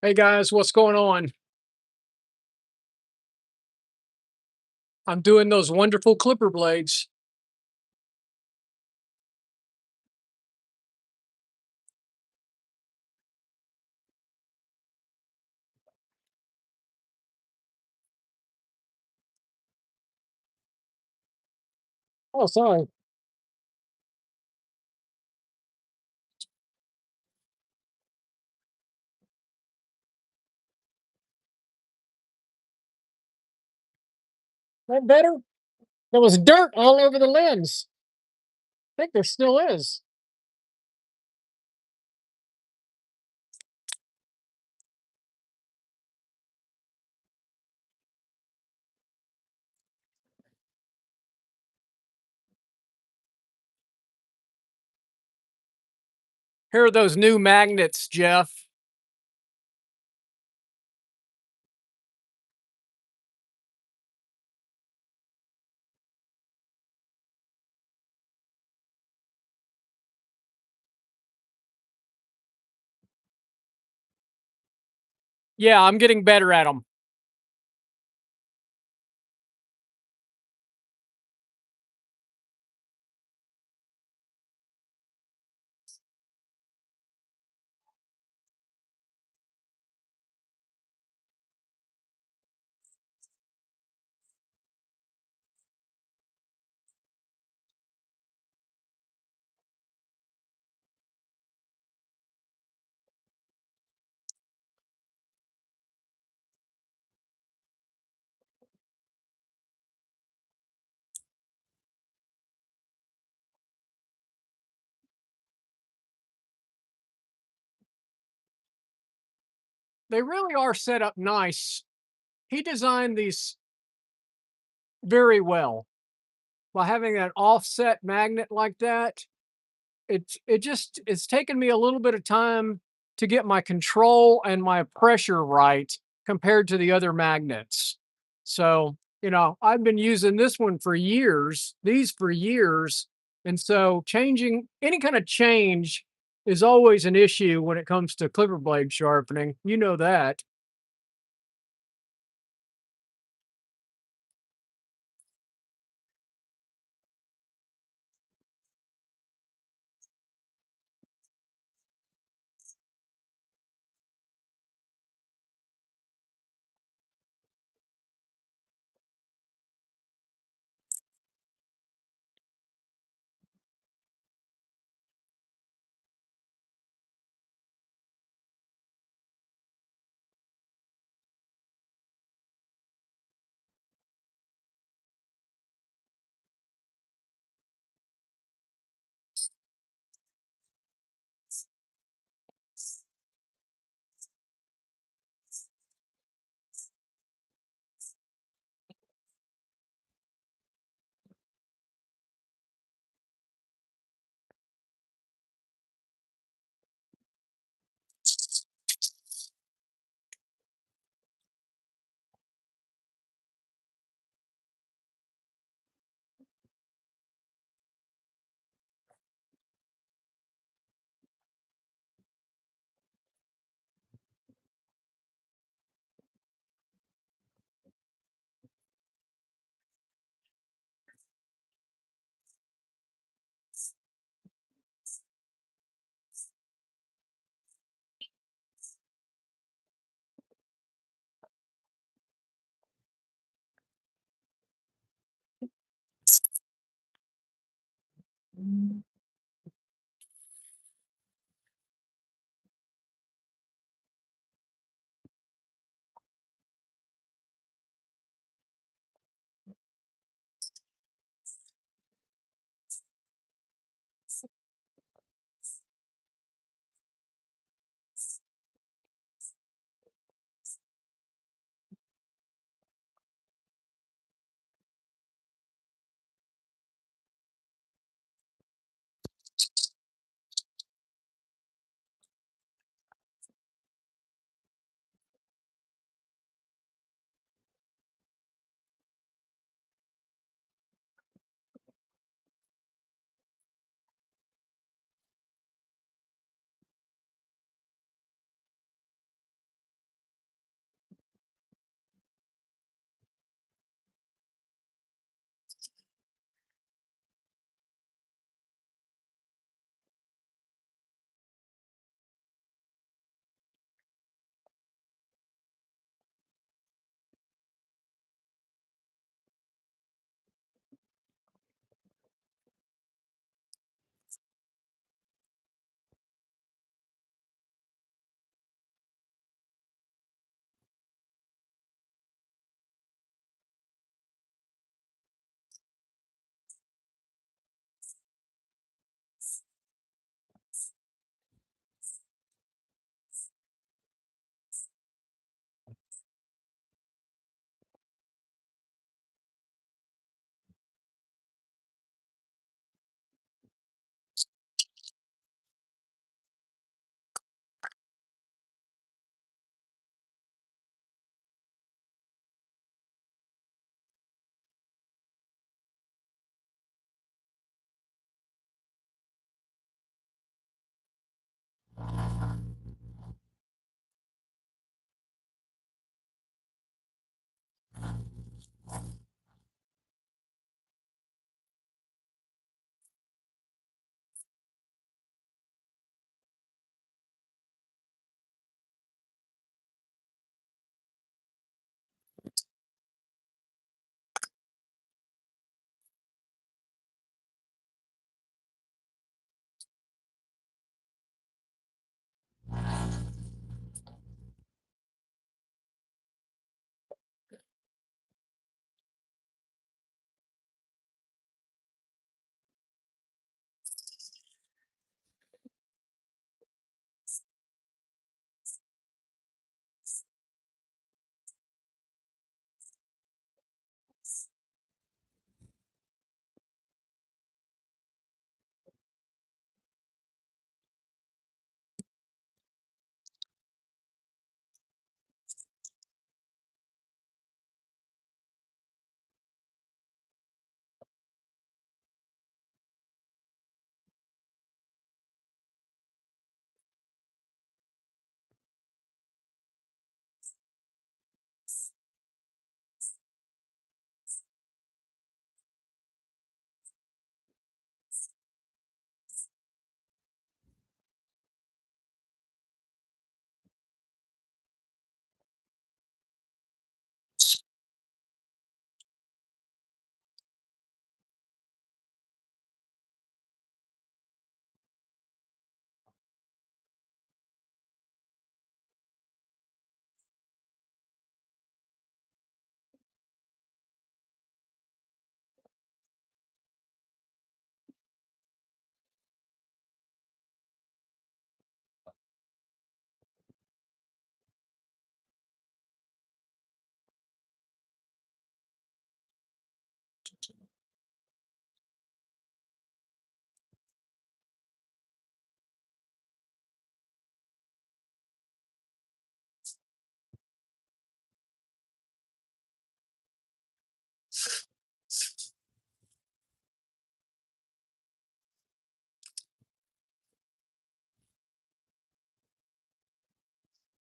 Hey guys, what's going on? I'm doing those wonderful clipper blades. Oh, sorry. That better? There was dirt all over the lens. I think there still is. Here are those new magnets, Jeff. Yeah, I'm getting better at them. They really are set up nice. He designed these very well by having an offset magnet like that. It's taken me a little bit of time to get my control and my pressure right compared to the other magnets. So, I've been using this one for years, these for years. And so changing any kind of change is always an issue when it comes to clipper blade sharpening. You know that.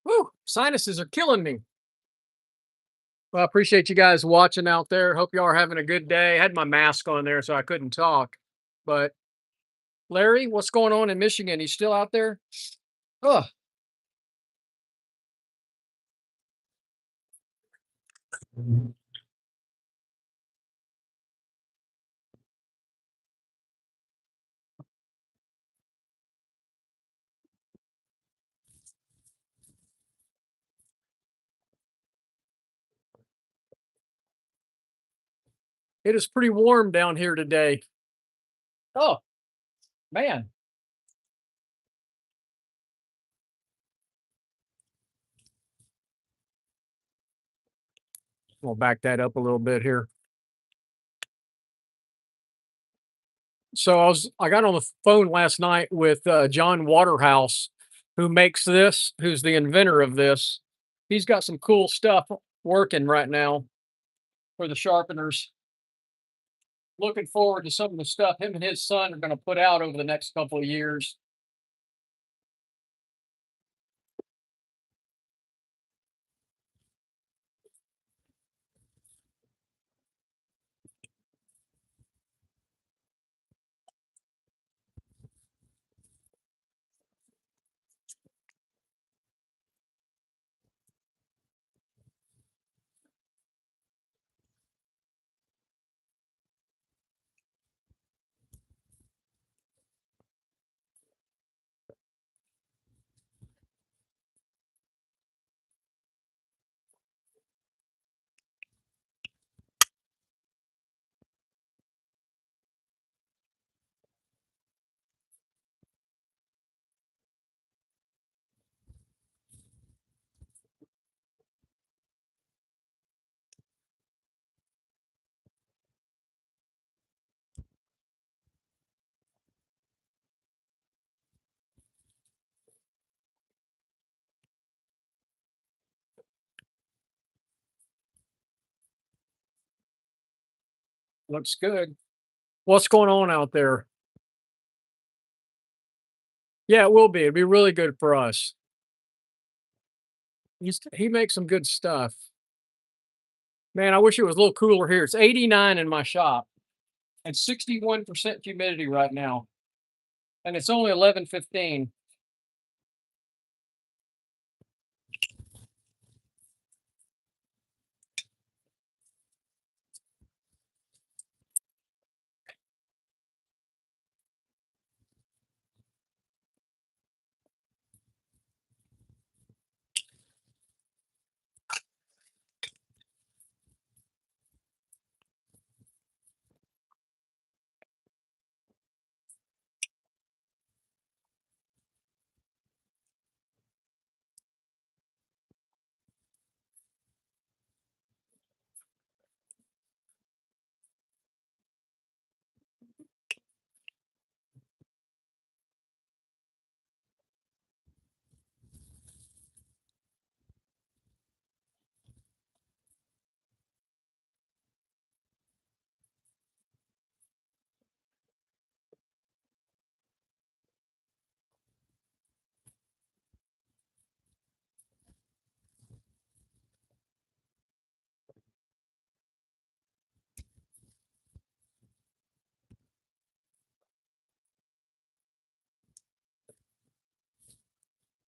Woo! Sinuses are killing me. Well, I appreciate you guys watching out there. Hope y'all are having a good day. I had my mask on there, so I couldn't talk. But Larry, what's going on in Michigan? He's still out there? Oh, it is pretty warm down here today. Oh, man. We'll back that up a little bit here. So I got on the phone last night with John Waterhouse, who makes this, who's the inventor of this. He's got some cool stuff working right now for the sharpeners. Looking forward to some of the stuff him and his son are going to put out over the next couple of years. Looks good. What's going on out there? Yeah, it will be. It'd be really good for us. He makes some good stuff. Man, I wish it was a little cooler here. It's 89 in my shop and 61% humidity right now. And it's only 11:15.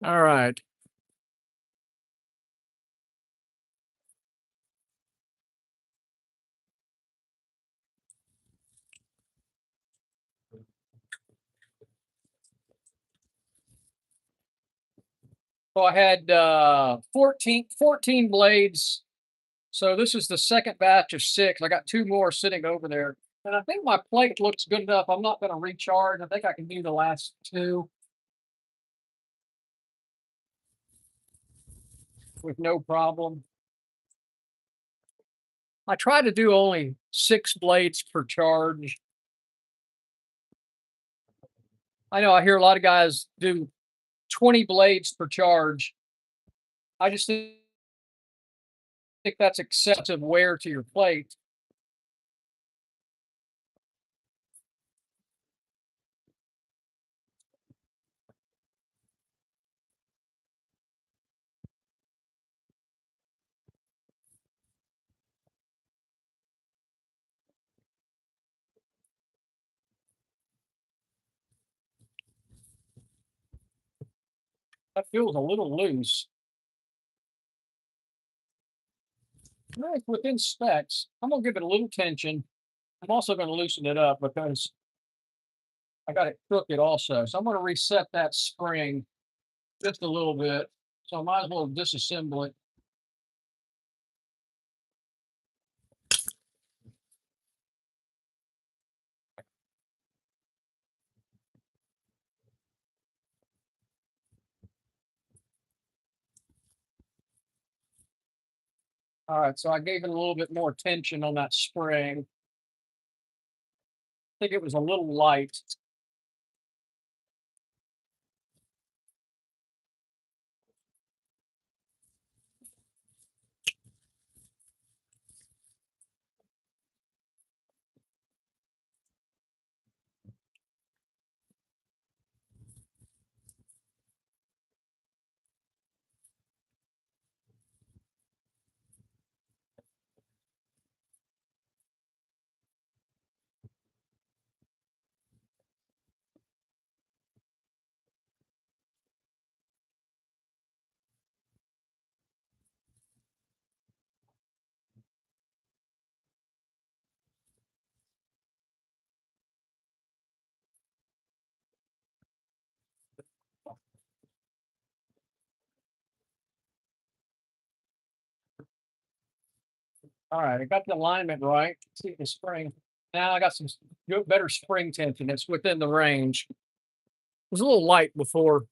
All right. So I had 14 blades. So this is the second batch of 6. I got 2 more sitting over there. And I think my plate looks good enough. I'm not going to recharge. I think I can do the last 2 with no problem. I try to do only 6 blades per charge. I know I hear a lot of guys do 20 blades per charge. I just think that's excessive wear to your plate. That feels a little loose. Right, within specs. I'm gonna give it a little tension. I'm also gonna loosen it up because I got it crooked also. So I'm gonna reset that spring just a little bit. So I might as well disassemble it. All right, so I gave it a little bit more tension on that spring. I think it was a little light. All right, I got the alignment right. See the spring. Now I got some better spring tension. It's within the range. It was a little light before.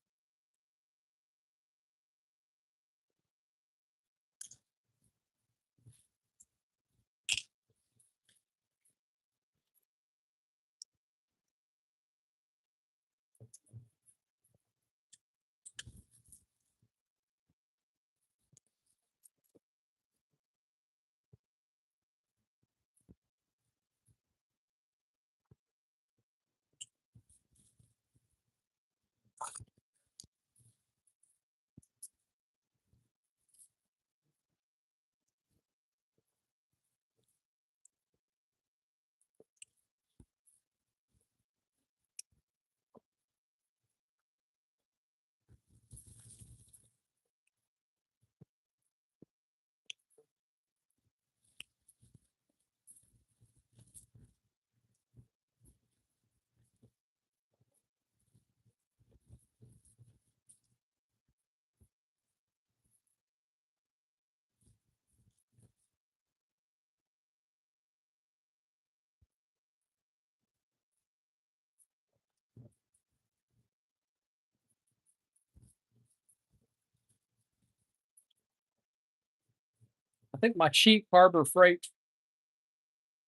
I think my cheap Harbor Freight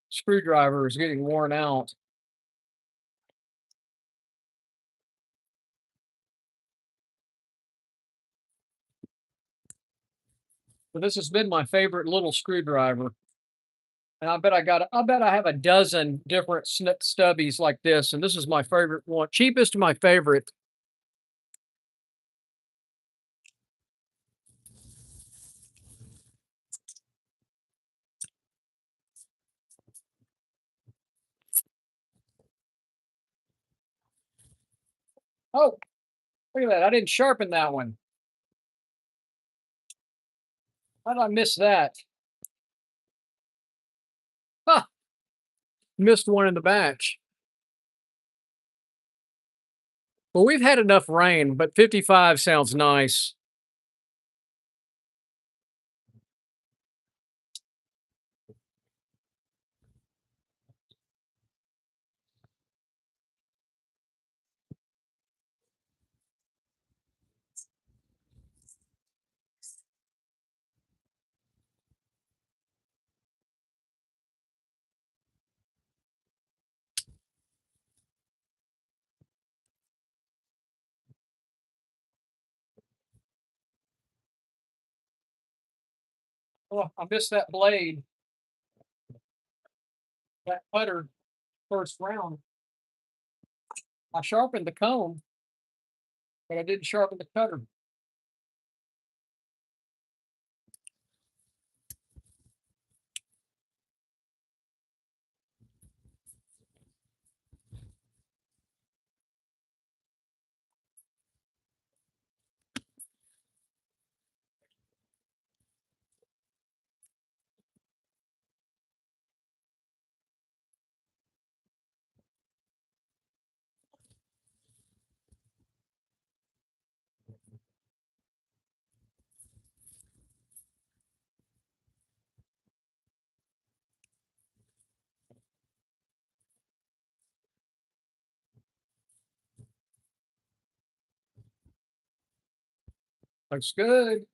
screwdriver is getting worn out. But this has been my favorite little screwdriver. And I bet I have a dozen different stubbies like this. And this is my favorite one. Cheapest to my favorite. Oh, look at that. I didn't sharpen that one. How did I miss that? Huh, missed one in the batch. Well, we've had enough rain, but 55 sounds nice. Oh, I missed that blade, that cutter first round. I sharpened the comb, but I didn't sharpen the cutter. Looks good.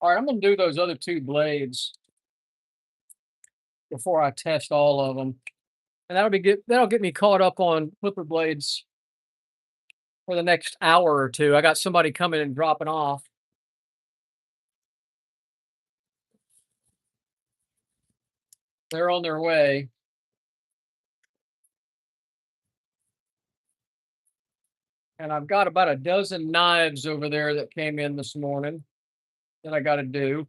All right, I'm gonna do those other two blades before I test all of them, and that'll be good. That'll get me caught up on flipper blades for the next hour or two. I got somebody coming and dropping off. They're on their way. And I've got about a dozen knives over there that came in this morning that I got to do.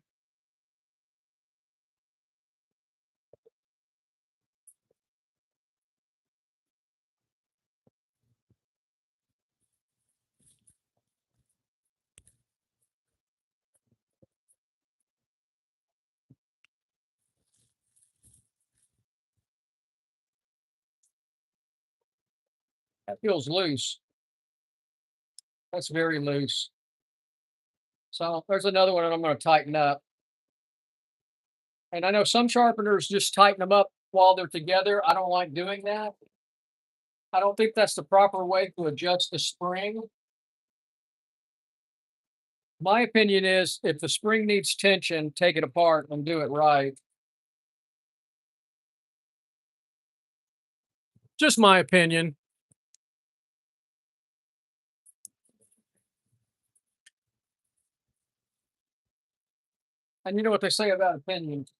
That feels loose. That's very loose. So there's another one that I'm going to tighten up. And I know some sharpeners just tighten them up while they're together. I don't like doing that. I don't think that's the proper way to adjust the spring. My opinion is if the spring needs tension, take it apart and do it right. Just my opinion. And you know what they say about opinions.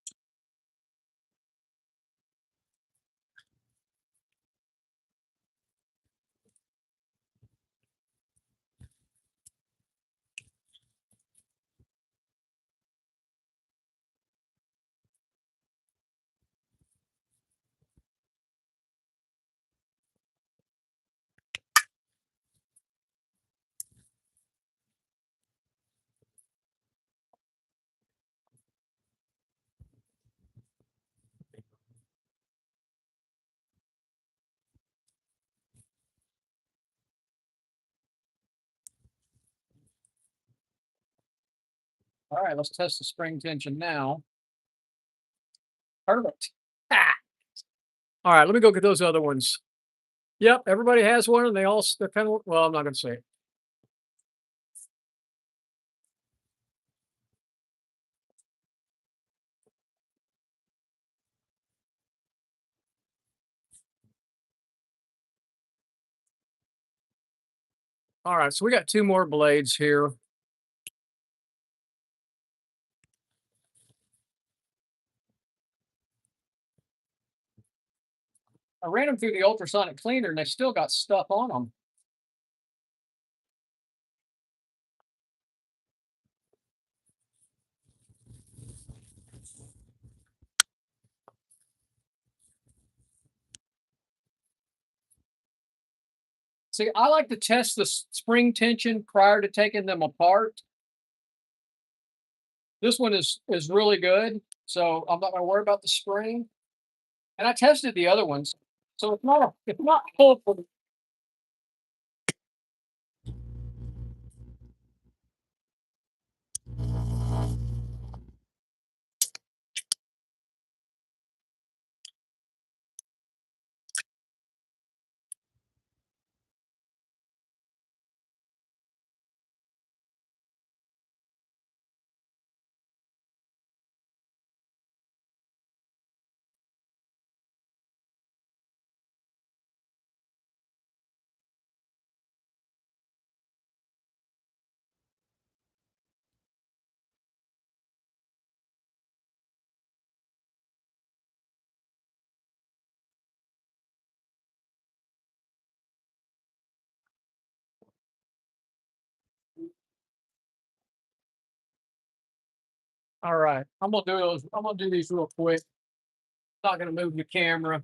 All right, let's test the spring tension now. Perfect. Ah. All right, let me go get those other ones. Yep, everybody has one, and they're kind of well. I'm not going to say it. All right, so we got two more blades here. I ran them through the ultrasonic cleaner, and they still got stuff on them. See, I like to test the spring tension prior to taking them apart. This one is really good, so I'm not going to worry about the spring. And I tested the other ones, so it's not foolproof. All right, I'm gonna do those. I'm gonna do these real quick. Not gonna move the camera.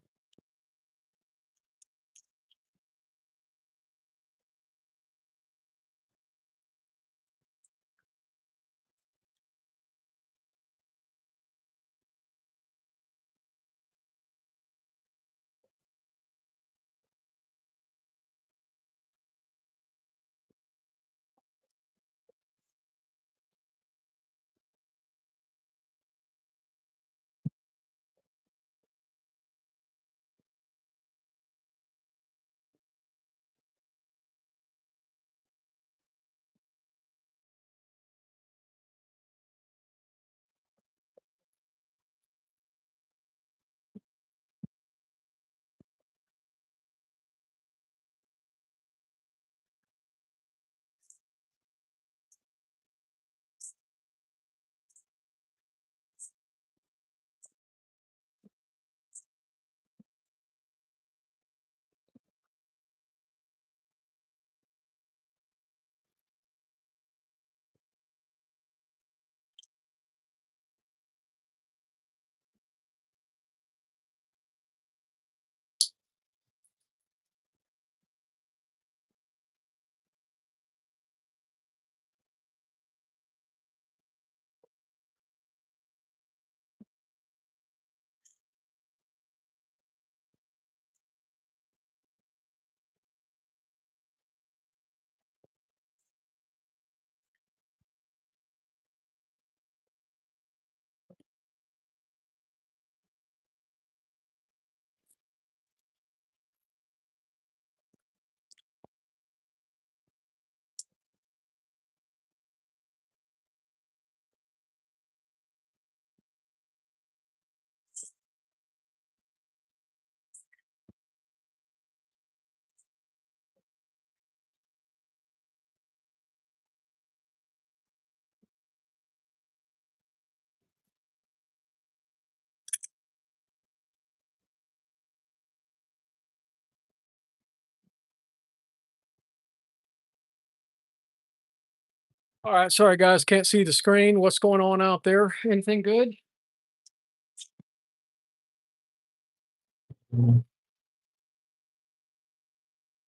All right, sorry guys, can't see the screen. What's going on out there? Anything good?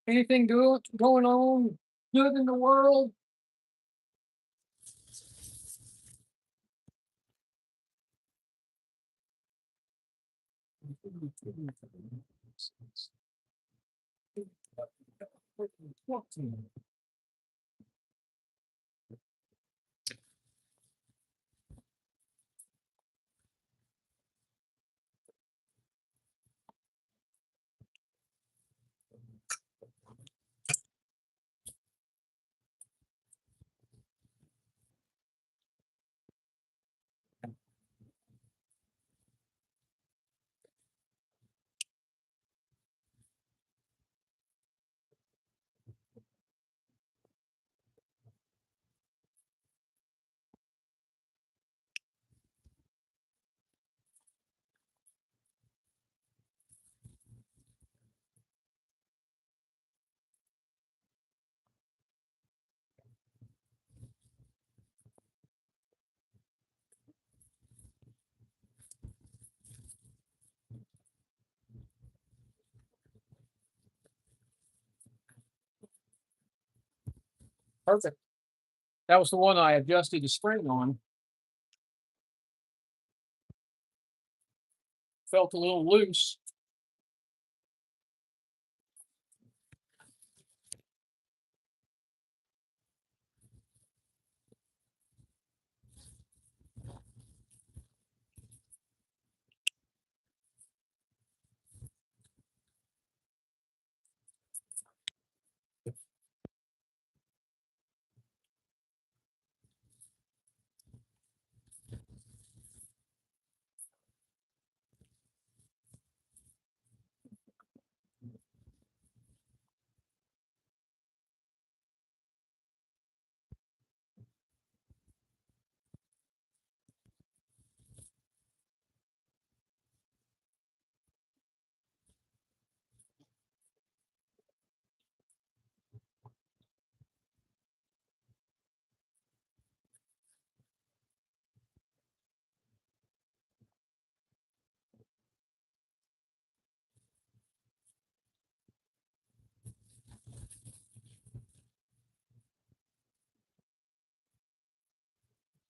Anything good going on? Good in the world? Perfect. That was the one I adjusted the spring on. Felt a little loose.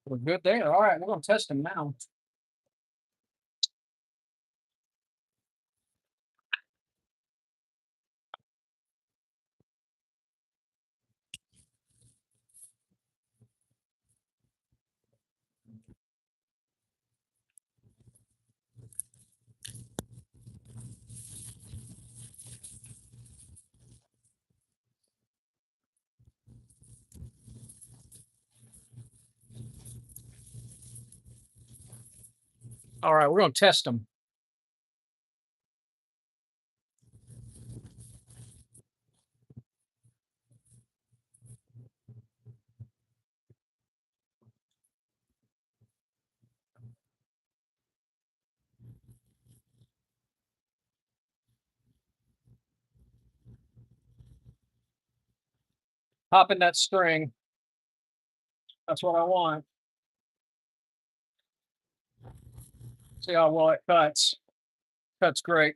We're good there. All right, we're going to test them now. All right, we're going to test them. Pop in that string. That's what I want. See how well it cuts. Cuts great.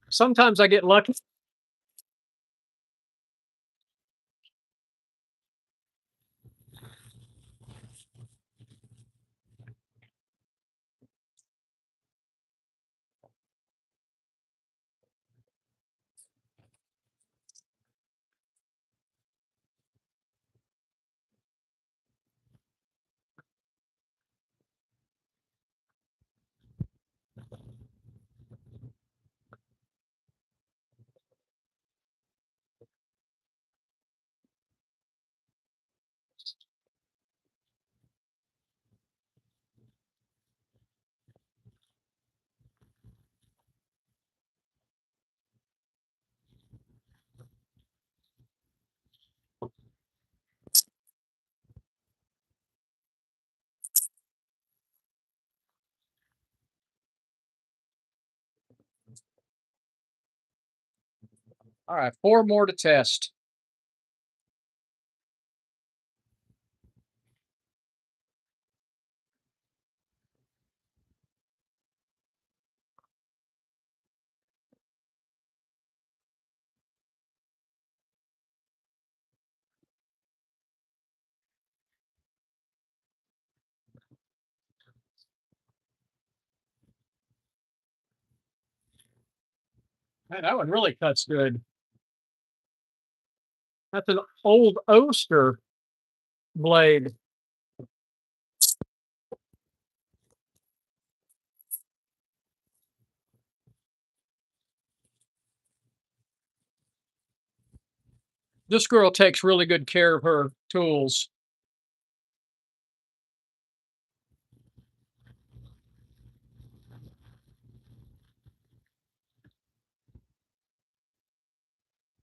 Sometimes I get lucky. All right, 4 more to test. Man, that one really cuts good. That's an old Oster blade. This girl takes really good care of her tools.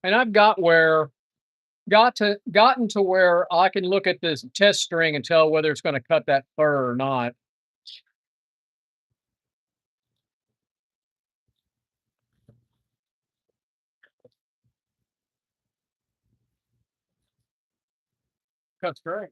And I've gotten to where I can look at this test string and tell whether it's going to cut that fur or not. Cuts great.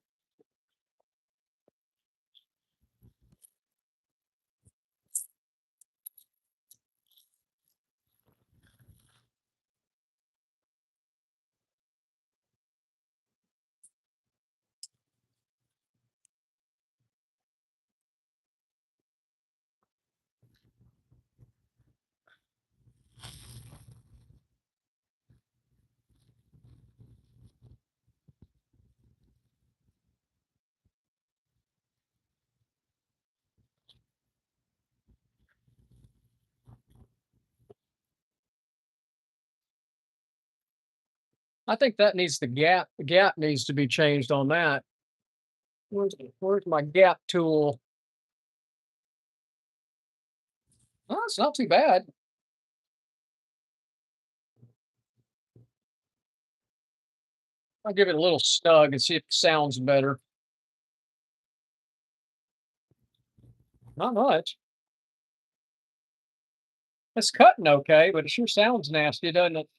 I think that needs the gap needs to be changed on that. Where's my gap tool? Oh, it's not too bad. I'll give it a little snug and see if it sounds better. Not much. It's cutting okay, but it sure sounds nasty, doesn't it?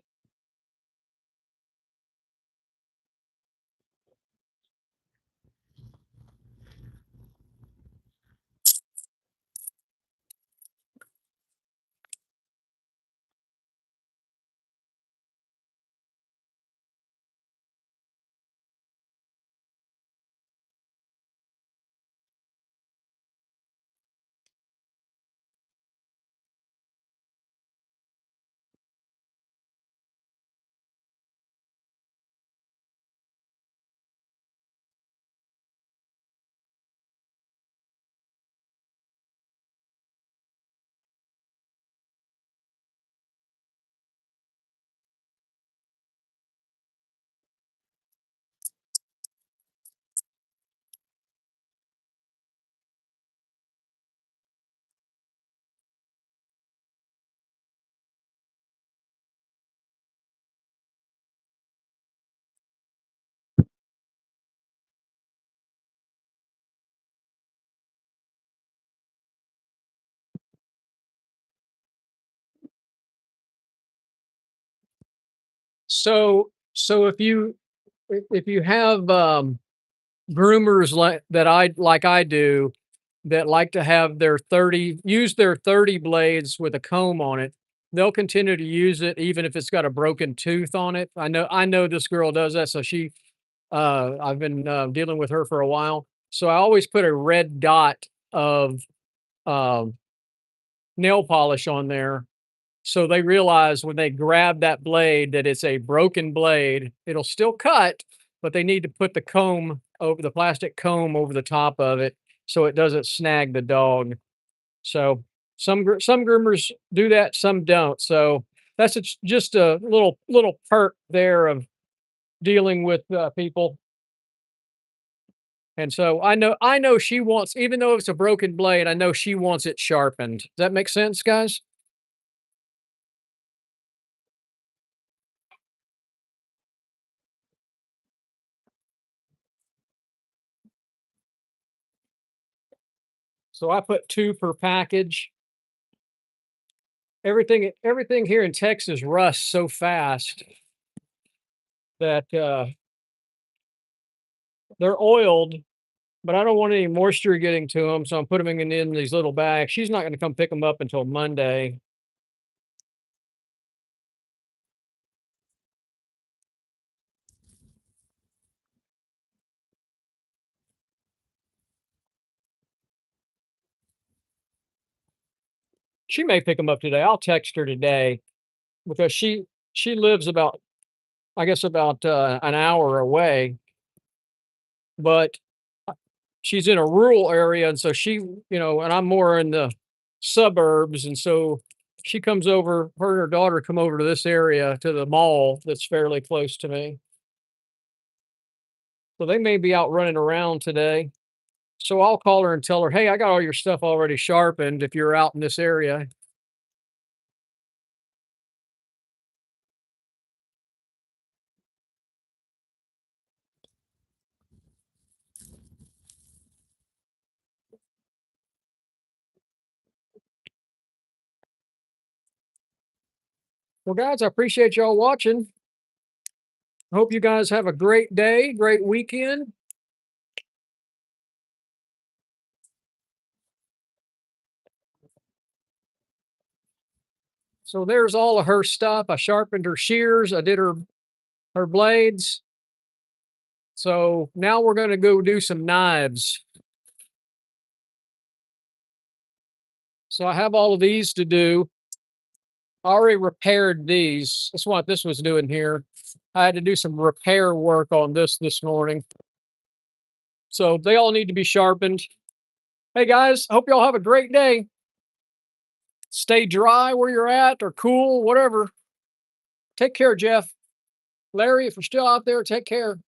So if you have groomers like I do that like to have their 30 use their 30 blades with a comb on it, they'll continue to use it even if it's got a broken tooth on it. I know this girl does that, so I've been dealing with her for a while. So I always put a red dot of um, nail polish on there so they realize when they grab that blade that it's a broken blade. It'll still cut, but they need to put the plastic comb over the top of it so it doesn't snag the dog. So some groomers do that, some don't. So that's just a little perk there of dealing with people. And so I know she wants, even though it's a broken blade, I know she wants it sharpened. Does that make sense, guys? So I put 2 per package. Everything here in Texas rusts so fast that, they're oiled, but I don't want any moisture getting to them, so I'm putting them in these little bags. She's not gonna come pick them up until Monday. She may pick them up today. I'll text her today because she lives about, I guess, about, an hour away, but she's in a rural area, and so and I'm more in the suburbs, and so she comes over. Her and her daughter come over to this area to the mall that's fairly close to me. So they may be out running around today. So I'll call her and tell her, "Hey, I got all your stuff already sharpened if you're out in this area." Well, guys, I appreciate y'all watching. I hope you guys have a great day, great weekend. So there's all of her stuff. I sharpened her shears. I did her blades. So now we're going to go do some knives. So I have all of these to do. I already repaired these. That's what this was doing here. I had to do some repair work on this morning. So they all need to be sharpened. Hey guys, hope y'all have a great day. Stay dry where you're at or cool, whatever. Take care, Jeff. Larry, if you're still out there, take care.